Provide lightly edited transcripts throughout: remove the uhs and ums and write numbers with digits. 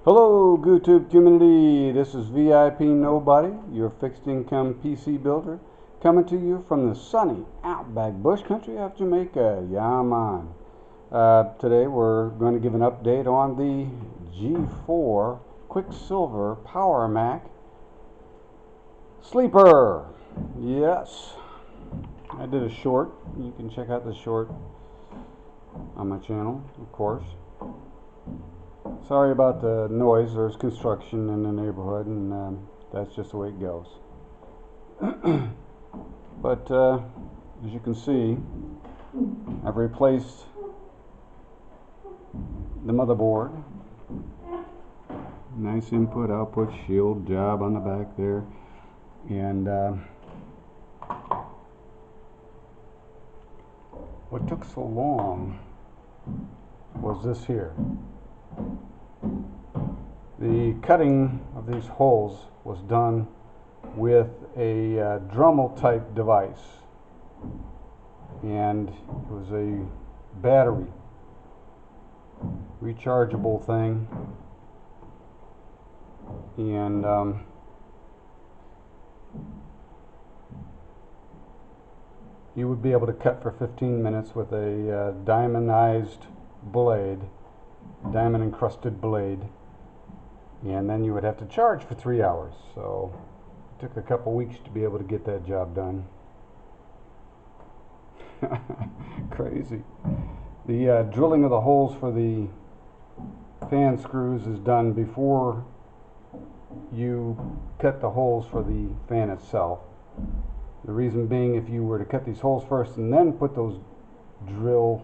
Hello YouTube community, this is VIP Nobody, your fixed income PC builder, coming to you from the sunny outback bush country of Jamaica. Yeah man. Today we're going to give an update on the G4 Quicksilver Power Mac Sleeper. Yes, I did a short. You can check out the short on my channel, of course. Sorry about the noise. There's construction in the neighborhood, and that's just the way it goes. But as you can see, I've replaced the motherboard. Nice input output shield job on the back there, and what took so long was this here. The cutting of these holes was done with a Dremel type device, and it was a battery rechargeable thing, and you would be able to cut for 15 minutes with a diamond encrusted blade, and then you would have to charge for 3 hours. So it took a couple weeks to be able to get that job done. Crazy. The drilling of the holes for the fan screws is done before you cut the holes for the fan itself. The reason being, if you were to cut these holes first and then put those drill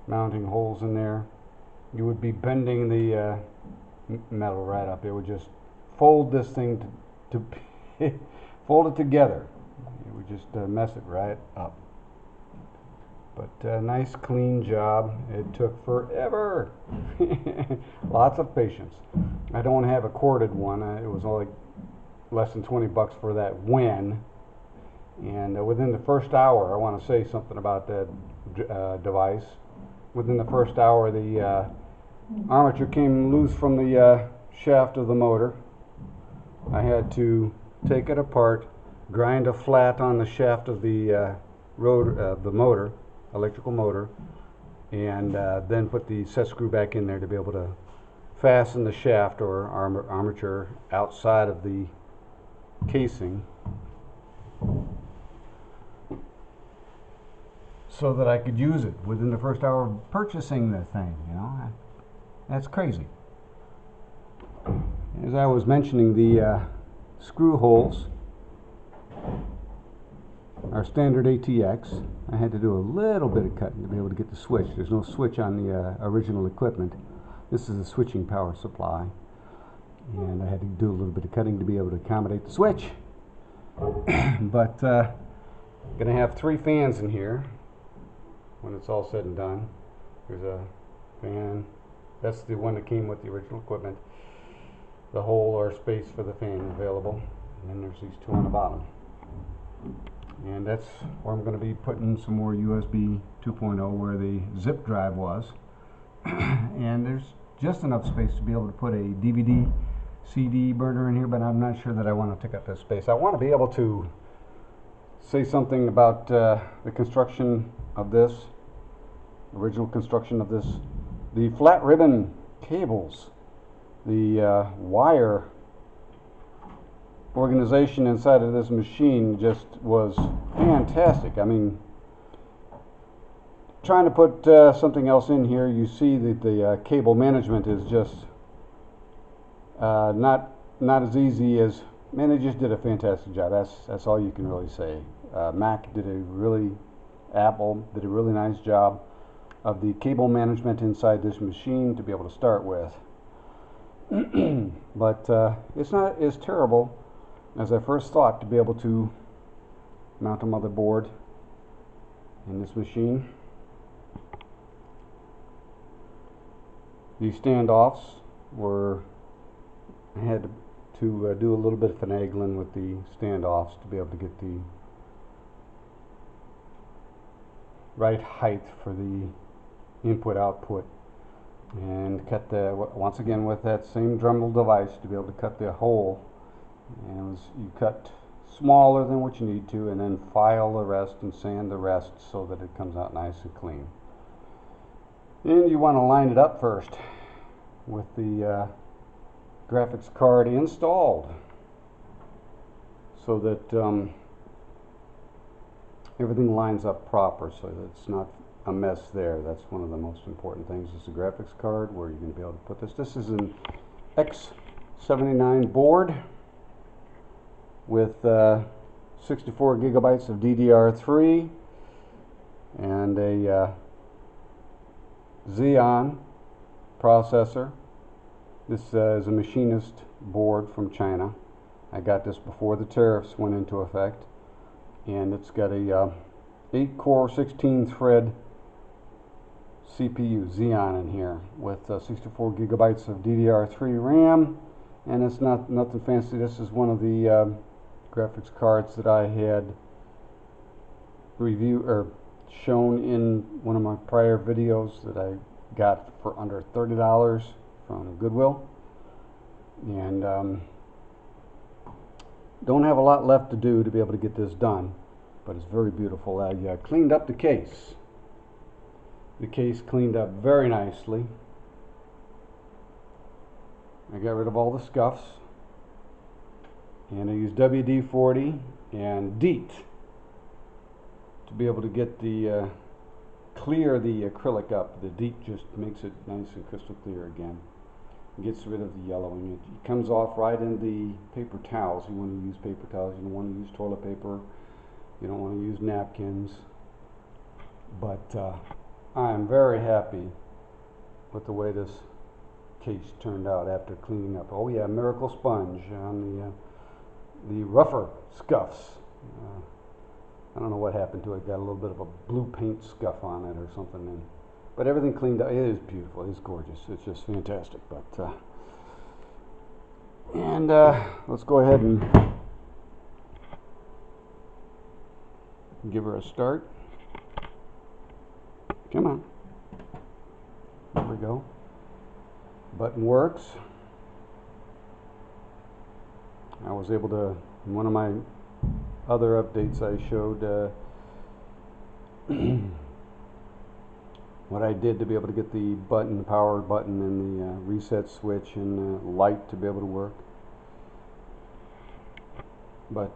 mounting holes in there, you would be bending the metal right up. It would just fold this thing to fold it together. It would just mess it right up. But nice clean job. It took forever. Lots of patience. I don't have a corded one. It was only less than 20 bucks for that when. And within the first hour, I want to say something about that device. Within the first hour, the armature came loose from the shaft of the motor. I had to take it apart, grind a flat on the shaft of the motor, electrical motor, and then put the set screw back in there to be able to fasten the shaft or armature outside of the casing, so that I could use it within the first hour of purchasing the thing. You know, that's crazy. As I was mentioning, the screw holes are standard ATX. I had to do a little bit of cutting to be able to get the switch. There's no switch on the original equipment. This is a switching power supply, and I had to do a little bit of cutting to be able to accommodate the switch. But gonna have 3 fans in here when it's all said and done. There's a fan. That's the one that came with the original equipment. The hole or space for the fan available. And then there's these 2 on the bottom. And that's where I'm going to be putting some more USB 2.0 where the zip drive was. And there's just enough space to be able to put a DVD CD burner in here, but I'm not sure that I want to take up that space. I want to be able to say something about the construction of this, original construction of this. The flat ribbon cables, the wire organization inside of this machine just was fantastic. I mean, trying to put something else in here, you see that the cable management is just not as easy as, man, they just did a fantastic job. That's all you can really say. Apple did a really nice job of the cable management inside this machine to be able to start with. But it's not as terrible as I first thought to be able to mount a motherboard in this machine. These standoffs were, I had to do a little bit of finagling with the standoffs to be able to get the right height for the input output and cut the, once again with that same Dremel device, to be able to cut the hole. And it was, you cut smaller than what you need to, and then file the rest and sand the rest so that it comes out nice and clean. And you want to line it up first with the graphics card installed, so that everything lines up proper, so that it's not a mess there. That's one of the most important things, is the graphics card, where you're going to be able to put this. This is an X79 board with 64 gigabytes of DDR3 and a Xeon processor. This is a machinist board from China. I got this before the tariffs went into effect, and it's got a 8-core 16-thread CPU Xeon in here with 64 gigabytes of DDR3 RAM, and it's not nothing fancy. This is one of the graphics cards that I had shown in one of my prior videos that I got for under $30 from Goodwill, and don't have a lot left to do to be able to get this done, but it's very beautiful. I cleaned up the case. The case cleaned up very nicely. I got rid of all the scuffs, and I used WD-40 and DEET to be able to get the clear the acrylic up. The DEET just makes it nice and crystal clear again. It gets rid of the yellowing. It comes off right in the paper towels. You want to use paper towels. You don't want to use toilet paper. You don't want to use napkins. But I'm very happy with the way this case turned out after cleaning up. Oh yeah, miracle sponge on the rougher scuffs. I don't know what happened to it. Got a little bit of a blue paint scuff on it or something. But everything cleaned up. It is beautiful. It's gorgeous. It's just fantastic. But let's go ahead and give her a start. Come on. There we go. Button works. I was able to, in one of my other updates, I showed what I did to be able to get the button, the power button, and the reset switch and the light to be able to work. But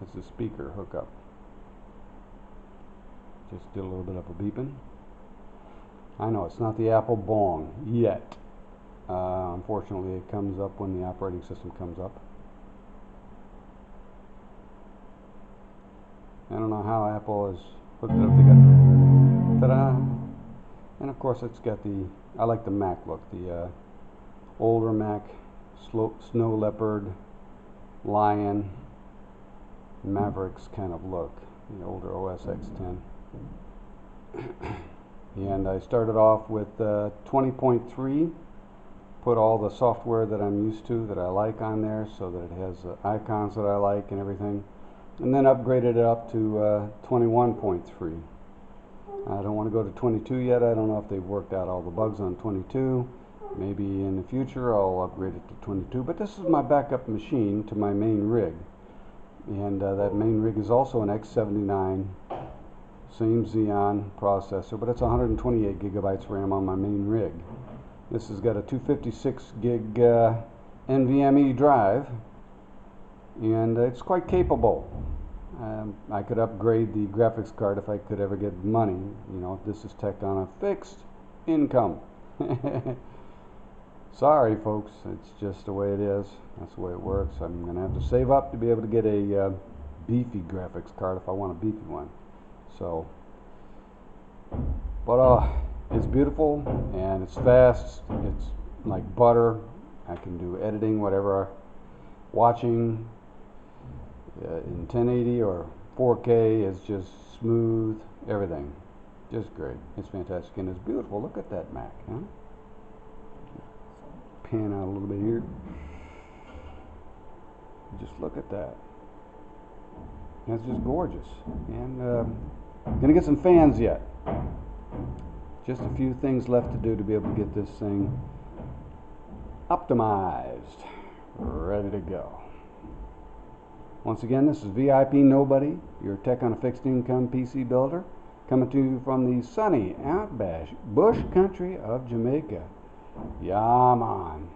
it's a speaker hookup. Just did a little bit of a beeping. I know it's not the Apple Bong yet. Unfortunately, it comes up when the operating system comes up. I don't know how Apple has hooked it up. They got, ta-da! And of course, it's got the, I like the Mac look, the older Mac, snow leopard, lion, Mavericks kind of look, the older OS X 10. And I started off with 20.3, put all the software that I'm used to, that I like on there, so that it has icons that I like and everything, and then upgraded it up to 21.3. I don't want to go to 22 yet. I don't know if they've worked out all the bugs on 22. Maybe in the future I'll upgrade it to 22, but this is my backup machine to my main rig. And that main rig is also an X79, same Xeon processor, but it's 128 gigabytes RAM on my main rig. This has got a 256 gig NVMe drive, and it's quite capable. I could upgrade the graphics card if I could ever get money. You know, this is tacked on a fixed income. Sorry folks, it's just the way it is. That's the way it works. I'm going to have to save up to be able to get a beefy graphics card if I want a beefy one. So, but it's beautiful and it's fast. It's like butter. I can do editing, whatever, watching in 1080 or 4K is just smooth. Everything, just great. It's fantastic and it's beautiful. Look at that Mac, huh? Pan out a little bit here. Just look at that. It's just gorgeous. And gonna get some fans yet. Just a few things left to do to be able to get this thing optimized, ready to go. Once again, this is VIP Nobody, your tech on a fixed income PC builder, coming to you from the sunny outbash bush country of Jamaica. Yeah, man.